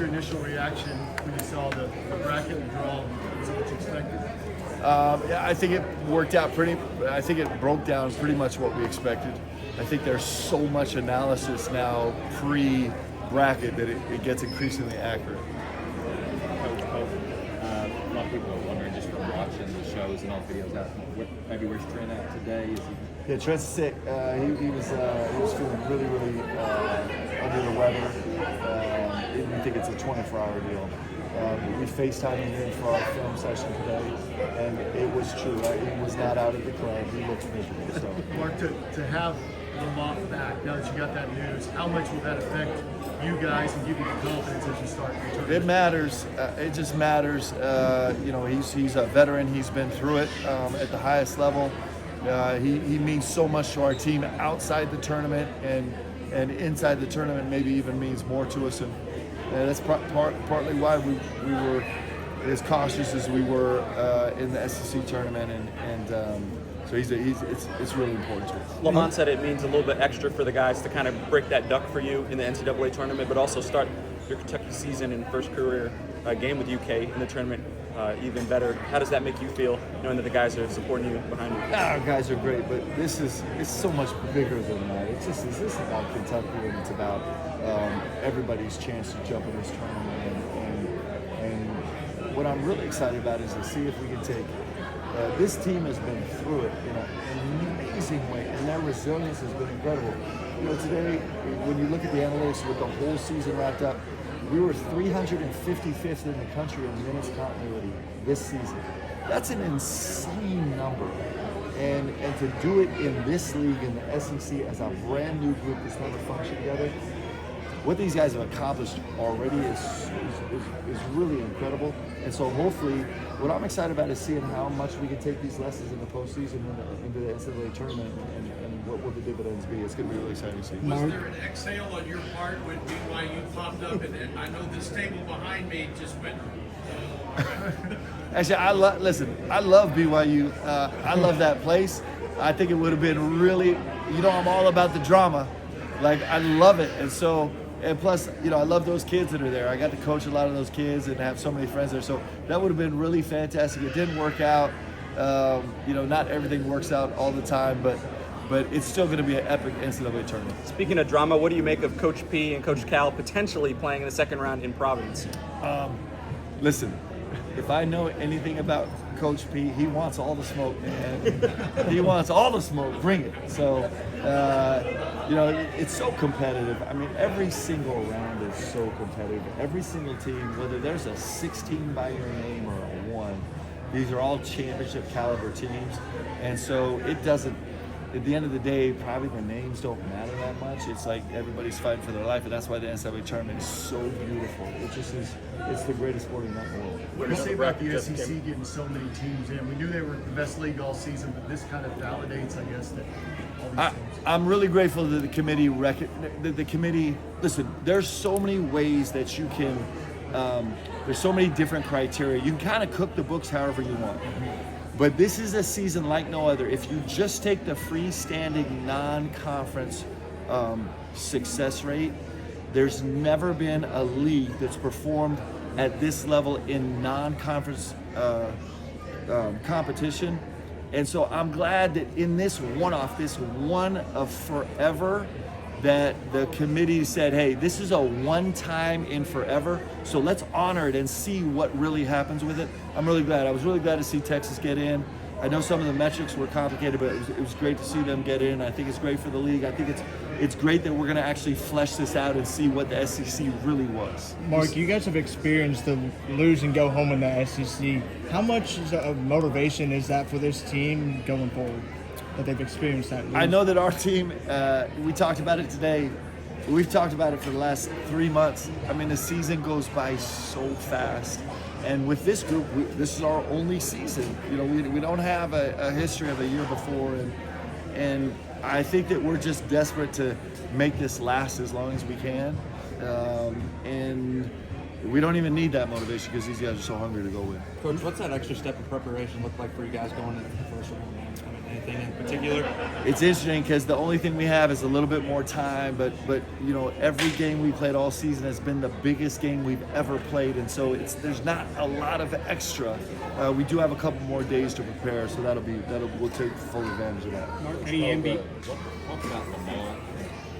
your initial reaction when you saw the bracket and draw? Was it what you expected? Yeah, I think it worked out I think it broke down pretty much what we expected. I think there's so much analysis now pre-bracket that it gets increasingly accurate. A lot of people are wondering just from watching the shows and all the videos out, maybe where's Trent at today? Yeah, Trent's sick. He was feeling really under the weather. We think it's a 24-hour deal. We FaceTimed him in for our film session today, and it was true. Right? He was not out at the club. He looked miserable. So, Mark, to have Lamont back, now that you got that news, how much will that affect you guys and give you the confidence as you start the tournament? it matters. It just matters. He's a veteran. He's been through it at the highest level. He means so much to our team outside the tournament, and inside the tournament maybe even means more to us. And that's partly why we were as cautious as we were in the SEC tournament, and so it's really important to us. Lamont said it means a little bit extra for the guys to kind of break that duck for you in the NCAA tournament, but also start your Kentucky season and first career game with UK in the tournament even better. How does that make you feel, knowing that the guys are supporting you behind you? Our guys are great, but it's so much bigger than that. This is about Kentucky, and it's about everybody's chance to jump in this tournament. And what I'm really excited about is to see if we can take. This team has been through it in an amazing way, and their resilience has been incredible. Today, when you look at the analytics with the whole season wrapped up, we were 355th in the country in minutes continuity this season. That's an insane number. And to do it in this league, in the SEC, as a brand new group that's never functioned together, what these guys have accomplished already is really incredible. And so hopefully, what I'm excited about is seeing how much we can take these lessons in the postseason into the NCAA tournament and what will the dividends be. It's going to be really exciting to see. Was there an exhale on your part when BYU popped up? And I know this table behind me just went. Actually, I love BYU. I love that place. I think it would have been really, I'm all about the drama. Like, I love it. And so, and plus, I love those kids that are there. I got to coach a lot of those kids and have so many friends there. So that would have been really fantastic. It didn't work out. Not everything works out all the time, but it's still going to be an epic NCAA tournament. Speaking of drama, what do you make of Coach P and Coach Cal potentially playing in the second round in Providence? Listen, if I know anything about Coach P, he wants all the smoke, and he wants all the smoke. Bring it. So, it's so competitive. I mean, every single round is so competitive. Every single team, whether there's a 16 by your name or a 1, these are all championship caliber teams, and so it doesn't. At the end of the day, probably the names don't matter that much. It's like everybody's fighting for their life, and that's why the NCAA tournament is so beautiful. It just is. It's the greatest sporting event in the world. What do you say about the SEC getting so many teams in? We knew they were the best league all season, but this kind of validates, I guess, that all these teams. I'm really grateful that the committee. Listen, there's so many ways that you can. There's so many different criteria. You can kind of cook the books however you want. But this is a season like no other. If you just take the freestanding non-conference success rate, there's never been a league that's performed at this level in non-conference competition. And so I'm glad that in this one-off, this one of forever, that the committee said, hey, this is a one-time in forever, so let's honor it and see what really happens with it. I'm really glad. I was really glad to see Texas get in. I know some of the metrics were complicated, but it was great to see them get in. I think it's great for the league. I think it's great that we're going to actually flesh this out and see what the SEC really was. Mark, you guys have experienced the lose and go home in the SEC. How much of motivation is that for this team going forward? That they've experienced that lose? I know that our team, we talked about it today. We've talked about it for the last 3 months. I mean, the season goes by so fast. And with this group, this is our only season. We don't have a history of a year before. And I think that we're just desperate to make this last as long as we can. And we don't even need that motivation because these guys are so hungry to go win. Coach, what's that extra step of preparation look like for you guys going into the first round? anything in particular? It's interesting because the only thing we have is a little bit more time, but you know, every game we played all season has been the biggest game we've ever played, and so there's not a lot of extra. We do have a couple more days to prepare, so we'll take full advantage of that. Any NBA? Talk about the ball,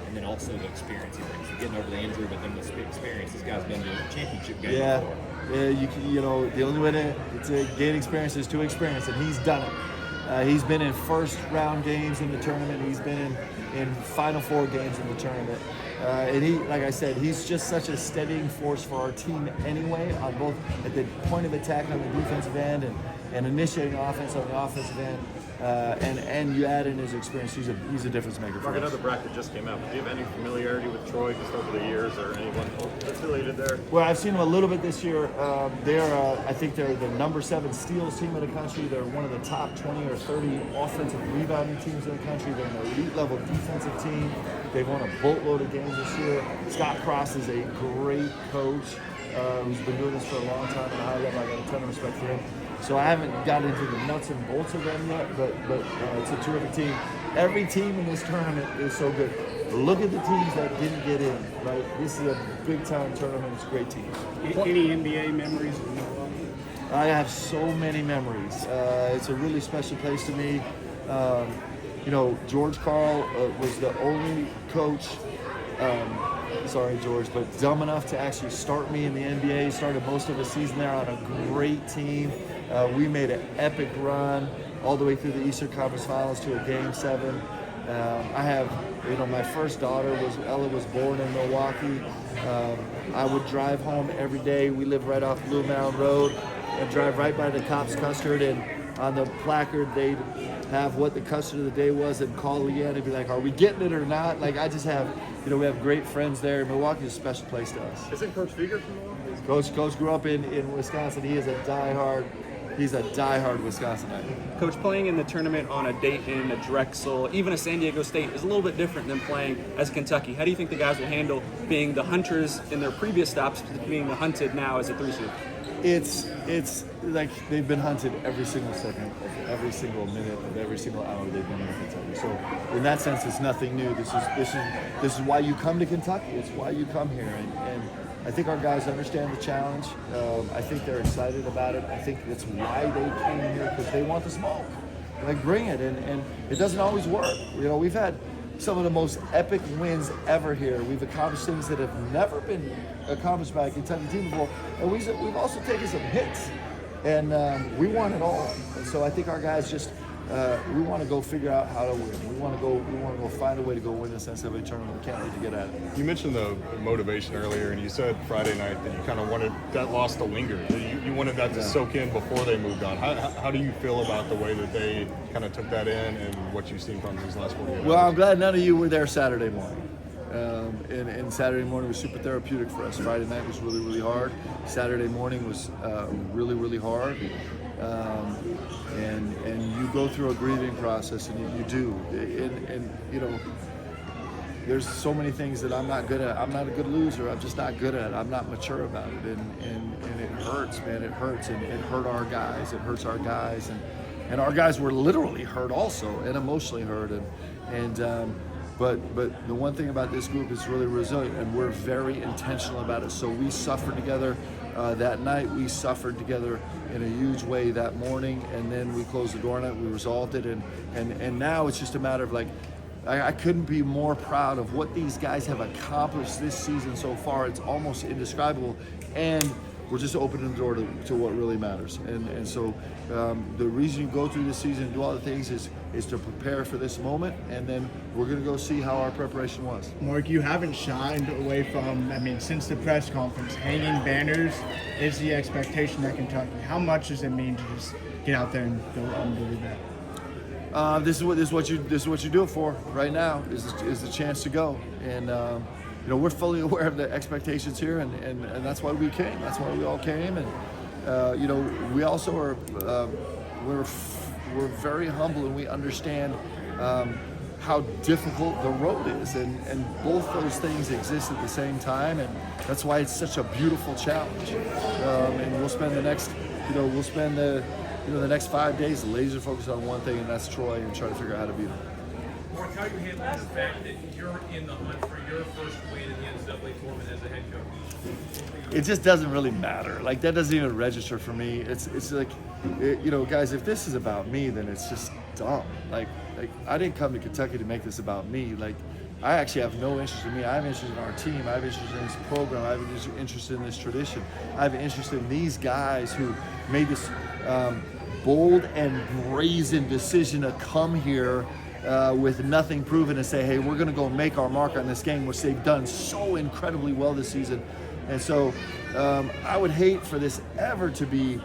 and then also the experience he brings. Getting over the injury, but then the experience. This guy's been to a championship game before. Yeah, you know, the only way to gain experience is to experience, and he's done it. He's been in first round games in the tournament. He's been in Final Four games in the tournament. And he, like I said, he's just such a steadying force for our team anyway, on both at the point of attack on the defensive end and initiating offense on the offensive end. And you add in his experience, he's a difference maker for Mark, us. another bracket just came out. Do you have any familiarity with Troy just over the years, or anyone affiliated there? Well, I've seen them a little bit this year. I think they're the number 7 steals team in the country. They're one of the top 20 or 30 offensive rebounding teams in the country. They're an elite level defensive team. They've won a boatload of games this year. Scott Cross is a great coach who's been doing this for a long time at a high level. I got a ton of respect for him. So I haven't got into the nuts and bolts of them yet, but it's a terrific team. Every team in this tournament is so good. Look at the teams that didn't get in, right? This is a big-time tournament. It's great teams. Any NBA memories? I have so many memories. It's a really special place to me. You know, George Karl was the only coach, sorry George, but dumb enough to actually start me in the NBA. He started most of the season there on a great team. We made an epic run all the way through the Eastern Conference Finals to a Game 7. I have, you know, my first daughter Ella was born in Milwaukee. I would drive home every day. We live right off Blue Mound Road, and drive right by the Cops Custard, and on the placard they'd have what the custard of the day was and call Leanne and be like, are we getting it or not? Like, I just have, you know, we have great friends there. Milwaukee's a special place to us. Isn't Coach Fieger from Milwaukee? Coach grew up in Wisconsin. He's a diehard Wisconsinite. Coach, playing in the tournament on a Dayton, a Drexel, even a San Diego State is a little bit different than playing as Kentucky. How do you think the guys will handle being the hunters in their previous stops to being the hunted now as a 3 seed? It's like they've been hunted every single second of every single minute of every single hour they've been in Kentucky. So in that sense, it's nothing new. This is why you come to Kentucky. It's why you come here, and I think our guys understand the challenge. I think they're excited about it. I think it's why they came here, because they want the smoke. Like, bring it, and it doesn't always work. You know, we've had some of the most epic wins ever here. We've accomplished things that have never been accomplished by a Kentucky team before, and we've also taken some hits, and we want it all. And so I think our guys just we want to go figure out how to win. We want to go find a way to go win this NCAA tournament. We can't wait to get at it. You mentioned the motivation earlier, and you said Friday night that you kind of wanted that loss to linger. You wanted that to soak in before they moved on. How do you feel about the way that they kind of took that in and what you've seen from these last 48 hours? Well, I'm glad none of you were there Saturday morning. And Saturday morning was super therapeutic for us. Friday night was really, really hard. Saturday morning was really, really hard. And you go through a grieving process, and you do. And you know, there's so many things that I'm not good at. I'm not a good loser. I'm just not good at it. I'm not mature about it. And it hurts, man. It hurts. And it hurt our guys. It hurts our guys. And our guys were literally hurt also, and emotionally hurt. But the one thing about this group is really resilient, and we're very intentional about it. So we suffered together that night. We suffered together in a huge way that morning, and then we closed the door on it. We resolved it, and now it's just a matter of, like, I couldn't be more proud of what these guys have accomplished this season so far. It's almost indescribable, and we're just opening the door to what really matters. And so the reason you go through this season and do all the things is to prepare for this moment, and then we're going to go see how our preparation was. Mark, you haven't shied away from, since the press conference, hanging banners is the expectation at Kentucky. How much does it mean to just get out there and go out and do that? This is what you do it for right now, is the chance to go. And you know, we're fully aware of the expectations here, and that's why we came. That's why we all came. And you know, we also are we're very humble, and we understand how difficult the road is, and both those things exist at the same time, and that's why it's such a beautiful challenge. And we'll spend the next, you know, the next 5 days, laser focus on one thing, and that's Troy, and try to figure out how to beat him. Mark, how are you handling the fact that you're in the hunt for your first win in the NCAA tournament as a head coach? It just doesn't really matter. Like, that doesn't even register for me. It's like, guys, if this is about me, then it's just dumb. Like I didn't come to Kentucky to make this about me. Like, I actually have no interest in me. I have interest in our team. I have interest in this program. I have interest in this tradition. I have interest in these guys who made this bold and brazen decision to come here with nothing proven and say, hey, we're going to go make our mark on this game, which they've done so incredibly well this season. And so I would hate for this ever to be,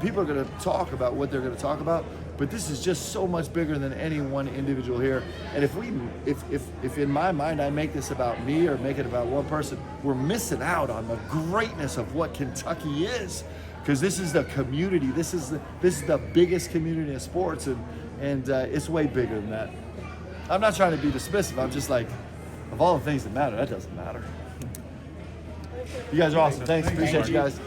people are going to talk about what they're going to talk about, but this is just so much bigger than any one individual here. And if in my mind I make this about me or make it about one person, we're missing out on the greatness of what Kentucky is. Because this is the community. This is the biggest community in sports, and it's way bigger than that. I'm not trying to be dismissive. I'm just like, of all the things that matter, that doesn't matter. You guys are awesome. Thanks. Appreciate you guys.